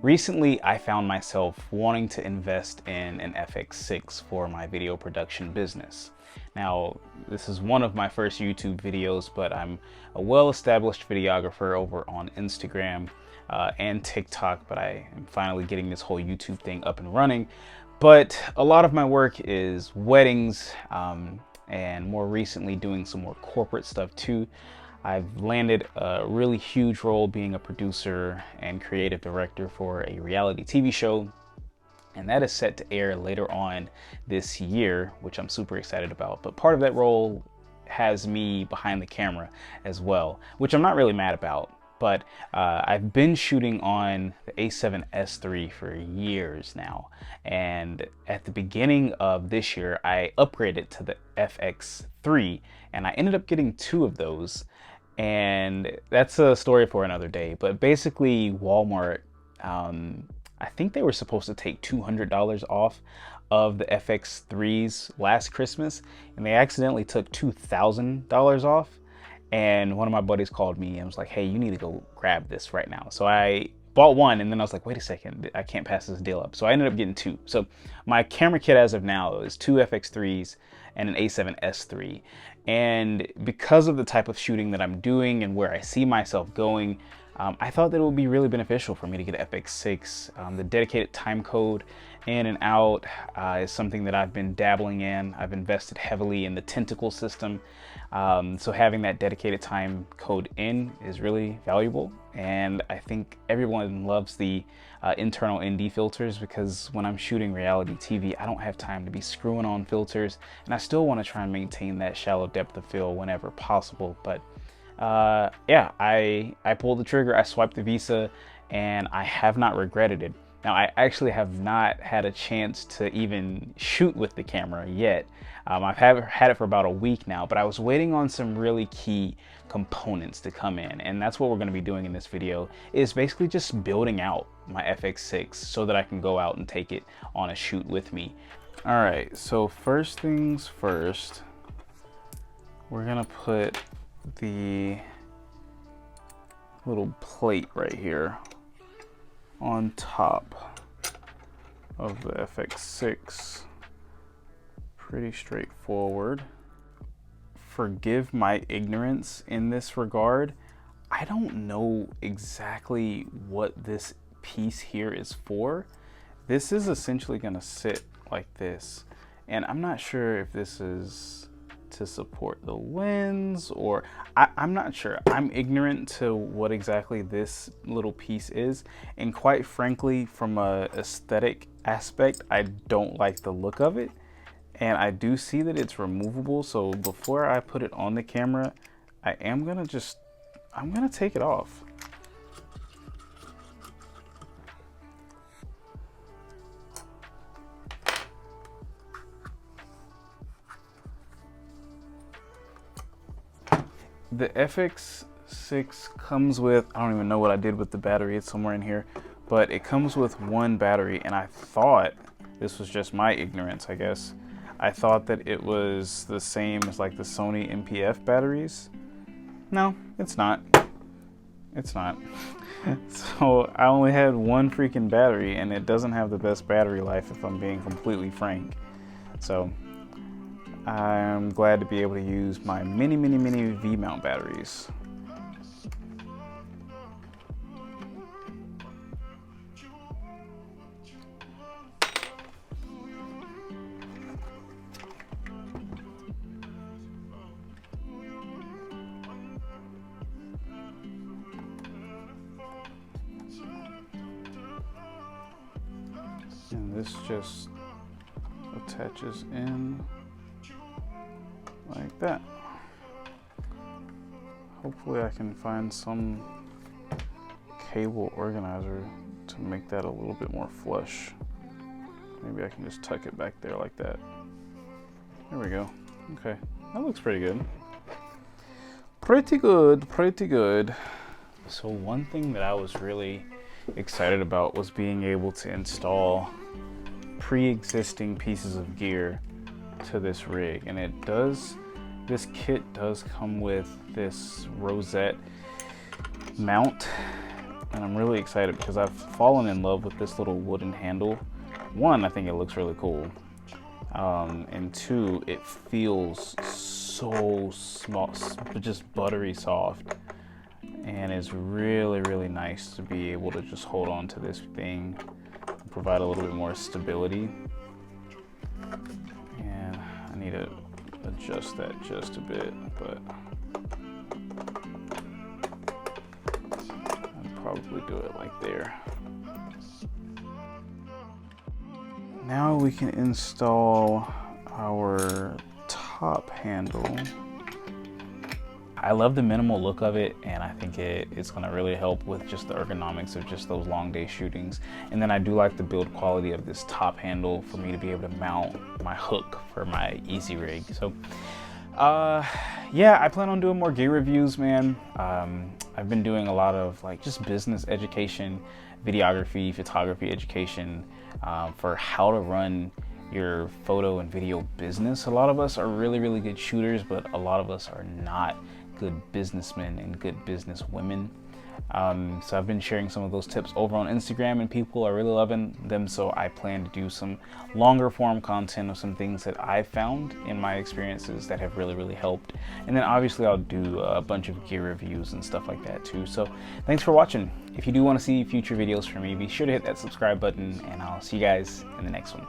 Recently, I found myself wanting to invest in an FX6 for my video production business. Now, this is one of my first YouTube videos, but I'm a well-established videographer over on Instagram and TikTok, but I am finally getting this whole YouTube thing up and running. But a lot of my work is weddings, and more recently doing some more corporate stuff too. I've landed a really huge role being a producer and creative director for a reality TV show, and that is set to air later on this year, which I'm super excited about. But part of that role has me behind the camera as well, which I'm not really mad about. But I've been shooting on the A7S III for years now, and at the beginning of this year I upgraded to the FX3, and I ended up getting 2 of those, and that's a story for another day. But basically Walmart, I think they were supposed to take $200 off of the FX3s last Christmas, and they accidentally took $2,000 off. And one of my buddies called me and was like, hey, you need to go grab this right now. So I bought one, and then I was like, wait a second, I can't pass this deal up. So I ended up getting 2. So my camera kit as of now is 2 FX3s and an A7S III. And because of the type of shooting that I'm doing and where I see myself going, I thought that it would be really beneficial for me to get an FX6. The dedicated time code in and out is something that I've been dabbling in. I've invested heavily in the Tentacle system. So having that dedicated time code in is really valuable. And I think everyone loves the internal ND filters, because when I'm shooting reality TV, I don't have time to be screwing on filters, and I still want to try and maintain that shallow depth of field whenever possible. But yeah, I pulled the trigger, I swiped the visa, and I have not regretted it. Now, I actually have not had a chance to even shoot with the camera yet. I've had it for about a week now, but I was waiting on some really key components to come in, and that's what we're going to be doing in this video, is basically just building out my FX6 so that I can go out and take it on a shoot with me. All right, so first things first, we're gonna put the little plate right here on top of the FX6. Pretty straightforward. Forgive my ignorance in this regard. I don't know exactly what this piece here is for. This is essentially gonna sit like this, and I'm not sure if this is to support the lens, or I'm not sure. I'm ignorant to what exactly this little piece is, and quite frankly, from a aesthetic aspect, I don't like the look of it. And I do see that it's removable, so before I put it on the camera, I'm gonna take it off. The FX6 comes with, I don't even know what I did with the battery, it's somewhere in here, but it comes with 1 battery, and I thought, this was just my ignorance, I guess, I thought that it was the same as like the Sony NPF batteries. No, it's not. It's not. So I only had 1 freaking battery, and it doesn't have the best battery life, if I'm being completely frank. So I'm glad to be able to use my mini V-mount batteries. And this just attaches in like that. Hopefully I can find some cable organizer to make that a little bit more flush. Maybe I can just tuck it back there like that. There we go. Okay, that looks pretty good. Pretty good, pretty good. So one thing that I was really excited about was being able to install pre-existing pieces of gear to this rig, and this kit does come with this rosette mount, and I'm really excited because I've fallen in love with this little wooden handle. One, I think it looks really cool, and two, it feels so small, just buttery soft, and it's really, really nice to be able to just hold on to this thing and provide a little bit more stability. And I need to adjust that just a bit, but I'll probably do it like there. Now we can install our top handle. I love the minimal look of it, and I think it's gonna really help with just the ergonomics of just those long day shootings. And then I do like the build quality of this top handle for me to be able to mount my hook for my easy rig. So yeah, I plan on doing more gear reviews, man. I've been doing a lot of like just business education, videography, photography education, for how to run your photo and video business. A lot of us are really, really good shooters, but a lot of us are not good businessmen and good business women. So I've been sharing some of those tips over on Instagram, and people are really loving them. So I plan to do some longer form content of some things that I've found in my experiences that have really, really helped. And then obviously I'll do a bunch of gear reviews and stuff like that too. So thanks for watching. If you do want to see future videos from me, be sure to hit that subscribe button, and I'll see you guys in the next one.